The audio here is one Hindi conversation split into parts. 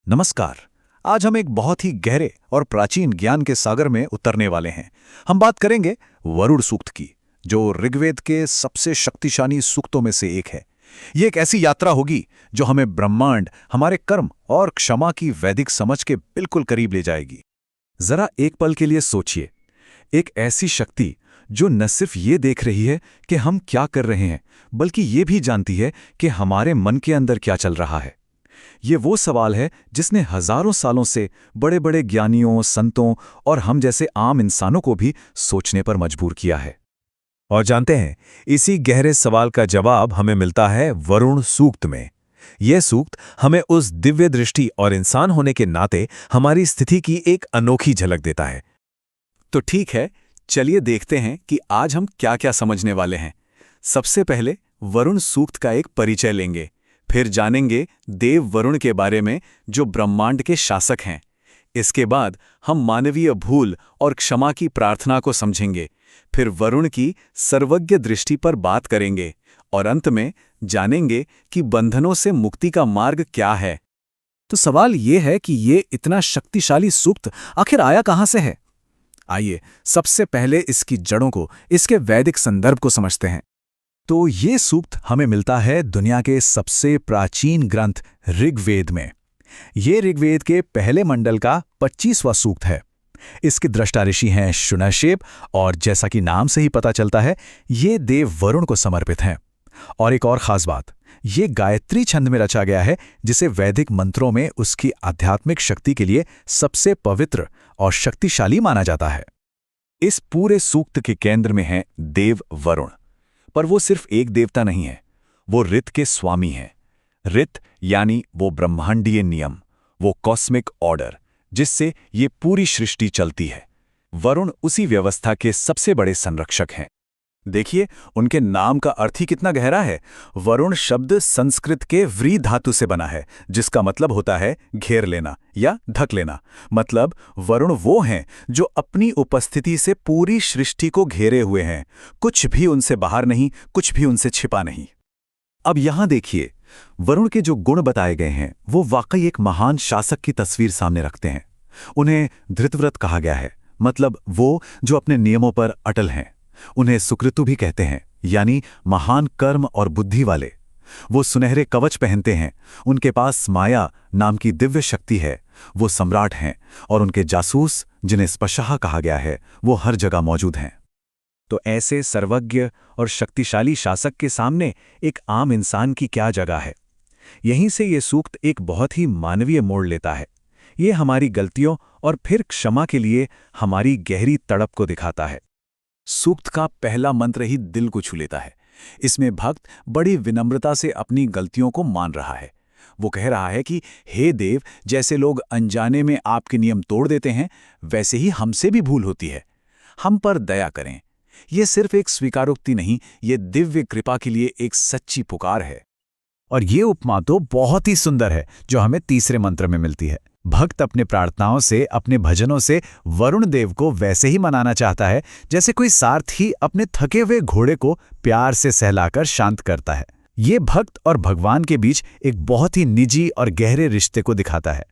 नमस्कार। आज हम एक बहुत ही गहरे और प्राचीन ज्ञान के सागर में उतरने वाले हैं। हम बात करेंगे वरुण सूक्त की, जो ऋग्वेद के सबसे शक्तिशाली सूक्तों में से एक है। ये एक ऐसी यात्रा होगी जो हमें ब्रह्मांड, हमारे कर्म और क्षमा की वैदिक समझ के बिल्कुल करीब ले जाएगी। जरा एक पल के लिए सोचिए, एक ऐसी शक्ति जो न सिर्फ ये देख रही है कि हम क्या कर रहे हैं, बल्कि ये भी जानती है कि हमारे मन के अंदर क्या चल रहा है। ये वो सवाल है जिसने हजारों सालों से बड़े बड़े ज्ञानियों, संतों और हम जैसे आम इंसानों को भी सोचने पर मजबूर किया है। और जानते हैं, इसी गहरे सवाल का जवाब हमें मिलता है वरुण सूक्त में। यह सूक्त हमें उस दिव्य दृष्टि और इंसान होने के नाते हमारी स्थिति की एक अनोखी झलक देता है। तो ठीक है, चलिए देखते हैं कि आज हम क्या क्या समझने वाले हैं। सबसे पहले वरुण सूक्त का एक परिचय लेंगे, फिर जानेंगे देव वरुण के बारे में जो ब्रह्मांड के शासक हैं। इसके बाद हम मानवीय भूल और क्षमा की प्रार्थना को समझेंगे, फिर वरुण की सर्वज्ञ दृष्टि पर बात करेंगे और अंत में जानेंगे कि बंधनों से मुक्ति का मार्ग क्या है। तो सवाल ये है कि ये इतना शक्तिशाली सूक्त आखिर आया कहाँ से है? आइए सबसे पहले इसकी जड़ों को, इसके वैदिक संदर्भ को समझते हैं। तो ये सूक्त हमें मिलता है दुनिया के सबसे प्राचीन ग्रंथ ऋग्वेद में। ये ऋग्वेद के पहले मंडल का 25वां सूक्त है। इसके दृष्टा ऋषि हैं शुनशेप, और जैसा कि नाम से ही पता चलता है, ये देव वरुण को समर्पित हैं। और एक और खास बात, ये गायत्री छंद में रचा गया है, जिसे वैदिक मंत्रों में उसकी आध्यात्मिक शक्ति के लिए सबसे पवित्र और शक्तिशाली माना जाता है। इस पूरे सूक्त के केंद्र में है देव वरुण। पर वो सिर्फ एक देवता नहीं है, वो ऋत के स्वामी हैं। ऋत यानी वो ब्रह्मांडीय नियम, वो कॉस्मिक ऑर्डर जिससे ये पूरी सृष्टि चलती है। वरुण उसी व्यवस्था के सबसे बड़े संरक्षक हैं। देखिए, उनके नाम का अर्थ ही कितना गहरा है। वरुण शब्द संस्कृत के व्री धातु से बना है, जिसका मतलब होता है घेर लेना या ढक लेना। मतलब वरुण वो हैं जो अपनी उपस्थिति से पूरी सृष्टि को घेरे हुए हैं। कुछ भी उनसे बाहर नहीं, कुछ भी उनसे छिपा नहीं। अब यहां देखिए, वरुण के जो गुण बताए गए हैं वो वाकई एक महान शासक की तस्वीर सामने रखते हैं। उन्हें धृतव्रत कहा गया है, मतलब वो जो अपने नियमों पर अटल हैं। उन्हें सुकृतु भी कहते हैं, यानी महान कर्म और बुद्धि वाले। वो सुनहरे कवच पहनते हैं, उनके पास माया नाम की दिव्य शक्ति है, वो सम्राट हैं, और उनके जासूस, जिन्हें स्पशः कहा गया है, वो हर जगह मौजूद हैं। तो ऐसे सर्वज्ञ और शक्तिशाली शासक के सामने एक आम इंसान की क्या जगह है? यहीं से ये सूक्त एक बहुत ही मानवीय मोड़ लेता है। ये हमारी गलतियों और फिर क्षमा के लिए हमारी गहरी तड़प को दिखाता है। सूक्त का पहला मंत्र ही दिल को छू लेता है। इसमें भक्त बड़ी विनम्रता से अपनी गलतियों को मान रहा है। वो कह रहा है कि हे देव, जैसे लोग अनजाने में आपके नियम तोड़ देते हैं, वैसे ही हमसे भी भूल होती है। हम पर दया करें। ये सिर्फ एक स्वीकारोक्ति नहीं, ये दिव्य कृपा के लिए एक सच्ची पुकार है। और ये उपमा तो बहुत ही सुंदर है जो हमें तीसरे मंत्र में मिलती है। भक्त अपने प्रार्थनाओं से, अपने भजनों से वरुण देव को वैसे ही मनाना चाहता है जैसे कोई सारथी अपने थके हुए घोड़े को प्यार से सहलाकर शांत करता है। ये भक्त और भगवान के बीच एक बहुत ही निजी और गहरे रिश्ते को दिखाता है।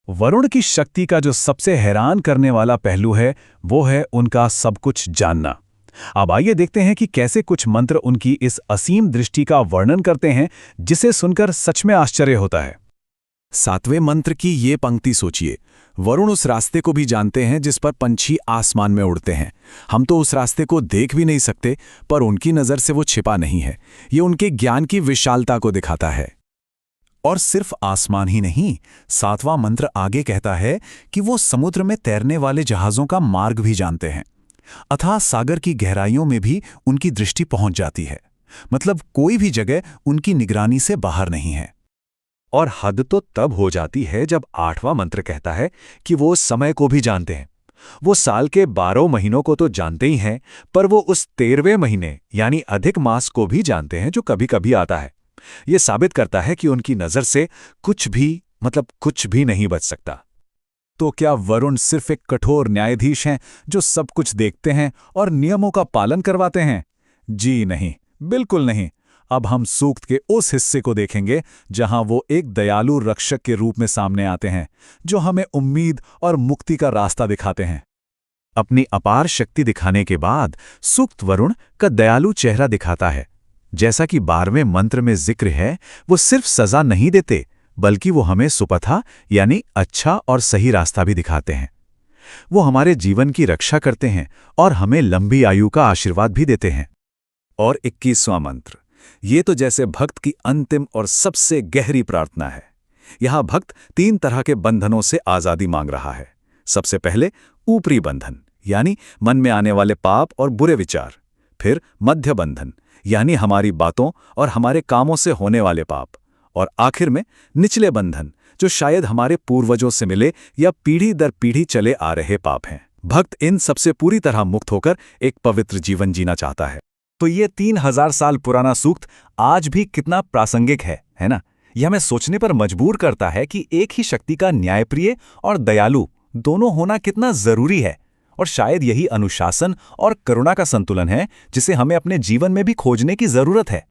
वरुण की शक्ति का जो सबसे हैरान करने वाला पहलू है, वो है उनका सब कुछ जानना। अब आइए देखते हैं कि कैसे कुछ मंत्र उनकी इस असीम दृष्टि का वर्णन करते हैं, जिसे सुनकर सच में आश्चर्य होता है। 7वें मंत्र की ये पंक्ति सोचिए, वरुण उस रास्ते को भी जानते हैं जिस पर पंछी आसमान में उड़ते हैं। हम तो उस रास्ते को देख भी नहीं सकते, पर उनकी नज़र से वो छिपा नहीं है। ये उनके ज्ञान की विशालता को दिखाता है। और सिर्फ आसमान ही नहीं, 7वां मंत्र आगे कहता है कि वो समुद्र में तैरने वाले जहाज़ों का मार्ग भी जानते हैं। अथाह सागर की गहराइयों में भी उनकी दृष्टि पहुंच जाती है। मतलब कोई भी जगह उनकी निगरानी से बाहर नहीं है। और हद तो तब हो जाती है जब 8वां मंत्र कहता है कि वो समय को भी जानते हैं। वो साल के 12 महीनों को तो जानते ही हैं, पर वो उस 13वें महीने यानी अधिक मास को भी जानते हैं जो कभी कभी आता है। ये साबित करता है कि उनकी नज़र से कुछ भी, मतलब कुछ भी नहीं बच सकता। तो क्या वरुण सिर्फ एक कठोर न्यायाधीश हैं जो सब कुछ देखते हैं और नियमों का पालन करवाते हैं? जी नहीं, बिल्कुल नहीं। अब हम सूक्त के उस हिस्से को देखेंगे जहां वो एक दयालु रक्षक के रूप में सामने आते हैं, जो हमें उम्मीद और मुक्ति का रास्ता दिखाते हैं। अपनी अपार शक्ति दिखाने के बाद सूक्त वरुण का दयालु चेहरा दिखाता है। जैसा कि 12वें मंत्र में जिक्र है, वो सिर्फ सजा नहीं देते, बल्कि वो हमें सुपथा यानी अच्छा और सही रास्ता भी दिखाते हैं। वो हमारे जीवन की रक्षा करते हैं और हमें लंबी आयु का आशीर्वाद भी देते हैं। और 21वां मंत्र, ये तो जैसे भक्त की अंतिम और सबसे गहरी प्रार्थना है। यहां भक्त 3 तरह के बंधनों से आजादी मांग रहा है। सबसे पहले ऊपरी बंधन, यानी मन में आने वाले पाप और बुरे विचार। फिर मध्य बंधन, यानी हमारी बातों और हमारे कामों से होने वाले पाप। और आखिर में निचले बंधन, जो शायद हमारे पूर्वजों से मिले या पीढ़ी दर पीढ़ी चले आ रहे पाप हैं। भक्त इन सबसे पूरी तरह मुक्त होकर एक पवित्र जीवन जीना चाहता है। तो ये 3000 साल पुराना सूक्त आज भी कितना प्रासंगिक है ना? यह हमें सोचने पर मजबूर करता है कि एक ही शक्ति का न्यायप्रिय और दयालु दोनों होना कितना जरूरी है। और शायद यही अनुशासन और करुणा का संतुलन है जिसे हमें अपने जीवन में भी खोजने की जरूरत है।